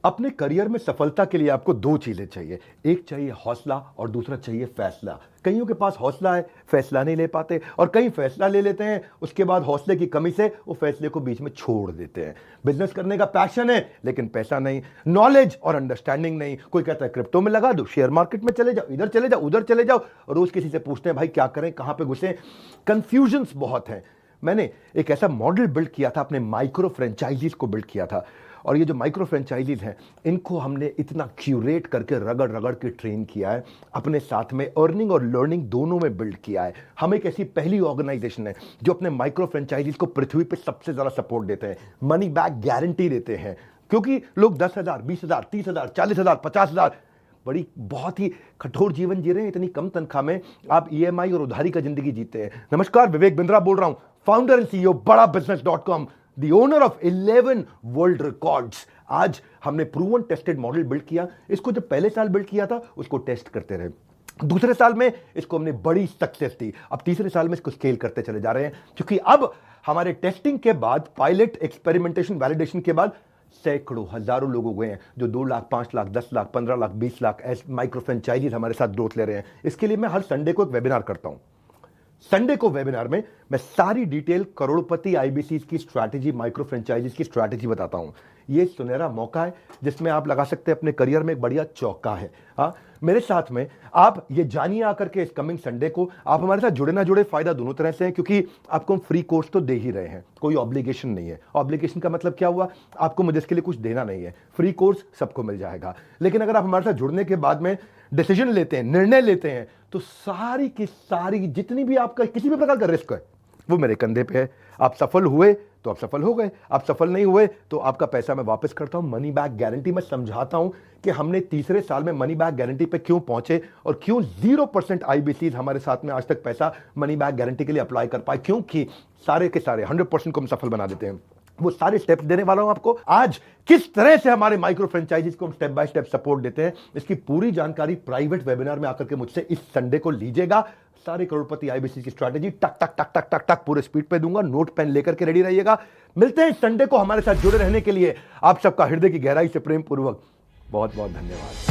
अपने करियर में सफलता के लिए आपको दो चीजें चाहिए। एक चाहिए हौसला और दूसरा चाहिए फैसला। कईयों के पास हौसला है, फैसला नहीं ले पाते, और कई फैसला ले लेते हैं, उसके बाद हौसले की कमी से वो फैसले को बीच में छोड़ देते हैं। बिजनेस करने का पैशन है लेकिन पैसा नहीं, नॉलेज और अंडरस्टैंडिंग नहीं। कोई कहता है क्रिप्टो में लगा दो, शेयर मार्केट में चले जाओ, इधर चले जाओ, उधर चले जाओ। रोज किसी से पूछते हैं भाई क्या करें, कहां पे घुसे। कंफ्यूजन्स बहुत हैं। मैंने एक ऐसा मॉडल बिल्ड किया था, अपने माइक्रो फ्रेंचाइजीज को बिल्ड किया था, और ये जो माइक्रो फ्रेंचाइजीज हैं इनको हमने इतना क्यूरेट करके रगड़ रगड़ के ट्रेन किया है, अपने साथ में अर्निंग और लर्निंग दोनों में बिल्ड किया है। हम एक ऐसी पहली ऑर्गेनाइजेशन है जो अपने माइक्रो फ्रेंचाइजीज को पृथ्वी पे सबसे ज्यादा सपोर्ट देते हैं, मनी बैक गारंटी देते हैं। क्योंकि लोग 10,000, 20,000, 30,000, 40,000, 50,000 बड़ी बहुत ही कठोर जीवन जी रहे हैं। इतनी कम तनख्वाह में आप ईएमआई और उधारी का जिंदगी जीते हैं। नमस्कार, विवेक बिंद्रा बोल रहा हूं, founder and CEO Bada business dot com, the owner of 11 world records. आज हमने प्रूवन टेस्टेड मॉडल बिल्ड किया। इसको जब पहले साल बिल्ड किया था उसको टेस्ट करते रहे, दूसरे साल में इसको हमने बड़ी सक्सेस दी, अब तीसरे साल में इसको स्केल करते चले जा रहे हैं। क्योंकि अब हमारे टेस्टिंग के बाद, पायलट, एक्सपेरिमेंटेशन, वैलिडेशन के बाद सैकड़ों, हजारों लोग हो गए हैं जो 2 लाख, 5 लाख, 10 लाख, 15 लाख, 20 लाख ऐसे माइक्रो फ्रेंचाइजीज हमारे साथ ग्रोथ ले रहे हैं। इसके लिए मैं हर संडे को एक वेबिनार करता हूं। संडे को वेबिनार में मैं सारी डिटेल करोड़पति आईबीसी की स्ट्रैटेजी, माइक्रो फ्रेंचाइजीज की स्ट्रैटेजी बताता हूं। ये सुनहरा मौका है जिसमें आप लगा सकते हैं अपने करियर में एक बढ़िया चौका है। हाँ, मेरे साथ में आप ये जानिए आकर के इस कमिंग संडे को। आप हमारे साथ जुड़े ना जुड़े, फायदा दोनों तरह से है, क्योंकि आपको हम फ्री कोर्स तो दे ही रहे हैं, कोई ऑब्लिगेशन नहीं है। ऑब्लिगेशन का मतलब क्या हुआ, आपको मुझे इसके लिए कुछ देना नहीं है। फ्री कोर्स सबको मिल जाएगा। लेकिन अगर आप हमारे साथ जुड़ने के बाद में डिसीजन लेते हैं, निर्णय लेते हैं, तो सारी की सारी जितनी भी आपका किसी भी प्रकार का रिस्क है वो मेरे कंधे पे है। आप सफल हुए तो आप सफल हो गए, आप सफल नहीं हुए तो आपका पैसा मैं वापस करता हूं। मनी बैक गारंटी मैं समझाता हूं कि हमने तीसरे साल में मनी बैक गारंटी पे क्यों पहुंचे और क्यों 0% आईबीसी हमारे साथ में आज तक पैसा मनी बैक गारंटी के लिए अप्लाई कर पाए। क्योंकि सारे के सारे 100% को हम सफल बना देते हैं। वो सारे स्टेप्स देने वाला हूं आपको आज। किस तरह से हमारे माइक्रो फ्रेंचाइजीज को हम स्टेप बाय स्टेप सपोर्ट देते हैं, इसकी पूरी जानकारी प्राइवेट वेबिनार में आकर के मुझसे इस संडे को लीजिएगा। सारे करोड़पति आईबीसी की स्ट्रैटेजी टक टक टक टक टक टक पूरे स्पीड पे दूंगा। नोट पेन लेकर के रेडी रहिएगा। मिलते हैं संडे को। हमारे साथ जुड़े रहने के लिए आप सबका हृदय की गहराई से प्रेम पूर्वक बहुत बहुत धन्यवाद।